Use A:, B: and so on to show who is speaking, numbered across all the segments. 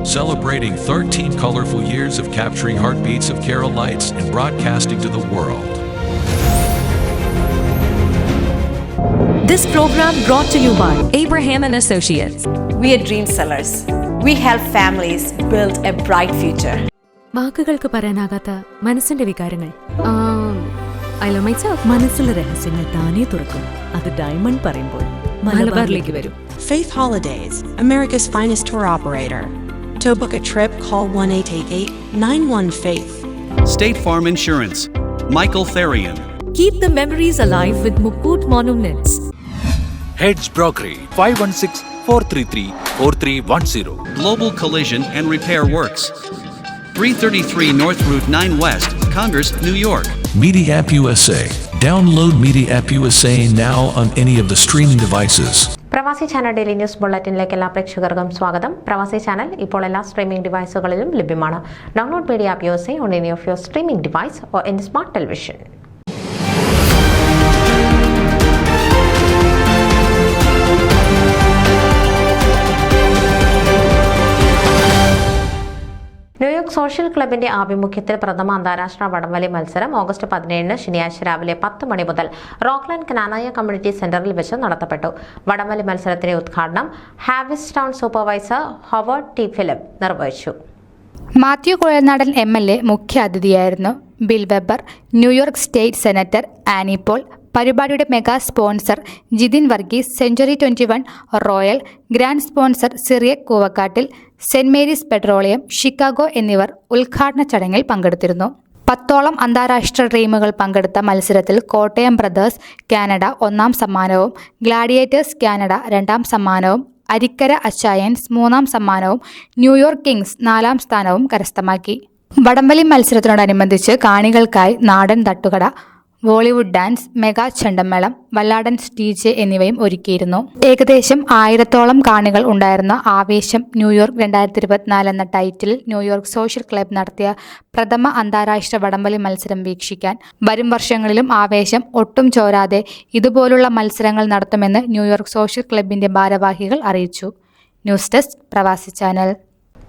A: celebrating 13 colorful years of capturing heartbeats of Kerala lights and broadcasting to the world.
B: This program brought to you by Abraham and Associates.
C: We are dream sellers. We help families build a bright future.
D: വാക്കുകൾക്ക് പറയാനാകാത്ത മനസ്സിന്റെ വികാരങ്ങൾ. I love myself. മനസ്സിലെ രഹസ്യങ്ങൾ താനേ തുറക്കും. അത് diamond പറയുമ്പോൾ മലബാറിലേക്ക് വരും.
E: Faith Holidays, America's finest tour operator. To book a trip, call 1-888-91-FAITH.
F: State Farm Insurance, Michael Therian.
B: Keep the memories alive with Mukut Monuments.
G: Heads Brokery 516-433-4310.
F: Global Collision and Repair Works, 333 North Route 9 West, Congress, New York.
A: Media App USA. Download Media App USA now on any of the streaming devices.
H: പ്രവാസി channel daily news ബുള്ളറ്റിനിലേക്ക് എല്ലാ പ്രേക്ഷകർക്കും സ്വാഗതം. പ്രവാസി channel ഇപ്പോൾ എല്ലാ streaming ഡിവൈസുകളിലും ലഭ്യമാണ്. Download media app USA on any of your streaming device or in smart television. New York social ക്ലബിന്റെ ആഭിമുഖ്യത്തിൽ പ്രഥമ അന്താരാഷ്ട്ര വടംവലി മത്സരം ഓഗസ്റ്റ് 17 ശനിയാഴ്ച രാവിലെ 10 മണി മുതൽ റോക്ക്ലാൻഡ് കനാനായ കമ്മ്യൂണിറ്റി സെന്ററിൽ വെച്ച് നടത്തപ്പെട്ടു. വടംവലി മത്സരത്തിന്റെ ഉദ്ഘാടനം ഹാവിസ് town supervisor Howard T Philip നിർവഹിച്ചു.
I: മാത്യു കുഴൽനാടൻ MLA മുഖ്യ അതിഥിയായിരുന്നു. Bill Weber, New York state senator Annie Paul, പരിപാടിയുടെ mega sponsor Jithin Varghese, century 21 royal, grand sponsor Cyriac Koovakattil, saint Mary's petroleum, Chicago എന്നിവർ ഉദ്ഘാടന ചടങ്ങിൽ പങ്കെടുത്തിരുന്നു. 10ഓളം അന്താരാഷ്ട്ര ടീമുകൾ പങ്കെടുത്ത മത്സരത്തിൽ കോട്ടയം ബ്രദേഴ്സ് കാനഡ 1ാം സമ്മാനവും, ഗ്ലാഡിയേറ്റേഴ്സ് കാനഡ 2ാം സമ്മാനവും, അരിക്കര അച്ചായൻസ് 3ാം സമ്മാനവും, ന്യൂയോർക്ക് കിങ്സ് 4ാം സ്ഥാനവും കരസ്ഥമാക്കി. വടംവലി മത്സരത്തിനോടനുബന്ധിച്ച് കാണികൾക്കായി നാടൻ തട്ടുകട, ബോളിവുഡ് ഡാൻസ്, മെഗാ ചെണ്ടമേളം, വല്ലാടൻ DJ എന്നിവയും ഒരുക്കിയിരുന്നു. ഏകദേശം 1000ഓളം കാണികൾ ഉണ്ടായിരുന്ന ആവേശം ന്യൂയോർക്ക് 2024 എന്ന ടൈറ്റിലിൽ ന്യൂയോർക്ക് സോഷ്യൽ ക്ലബ് നടത്തിയ പ്രഥമ അന്താരാഷ്ട്ര വടംവലി മത്സരം വീക്ഷിക്കാൻ വരും വർഷങ്ങളിലും ആവേശം ഒട്ടും ചോരാതെ ഇതുപോലുള്ള മത്സരങ്ങൾ നടത്തുമെന്ന് ന്യൂയോർക്ക് സോഷ്യൽ ക്ലബിന്റെ ഭാരവാഹികൾ അറിയിച്ചു. ന്യൂസ് ഡെസ്ക് പ്രവാസി ചാനൽ.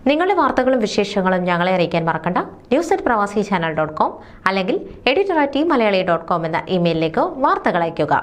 H: നിങ്ങളുടെ വാർത്തകളും വിശേഷങ്ങളും ഞങ്ങളെ അറിയിക്കാൻ മറക്കണ്ട. news@pravasichannel.com അല്ലെങ്കിൽ editor@tmalayali.com എന്ന ഇമെയിലിലേക്ക് വാർത്തകൾ അയയ്ക്കുക.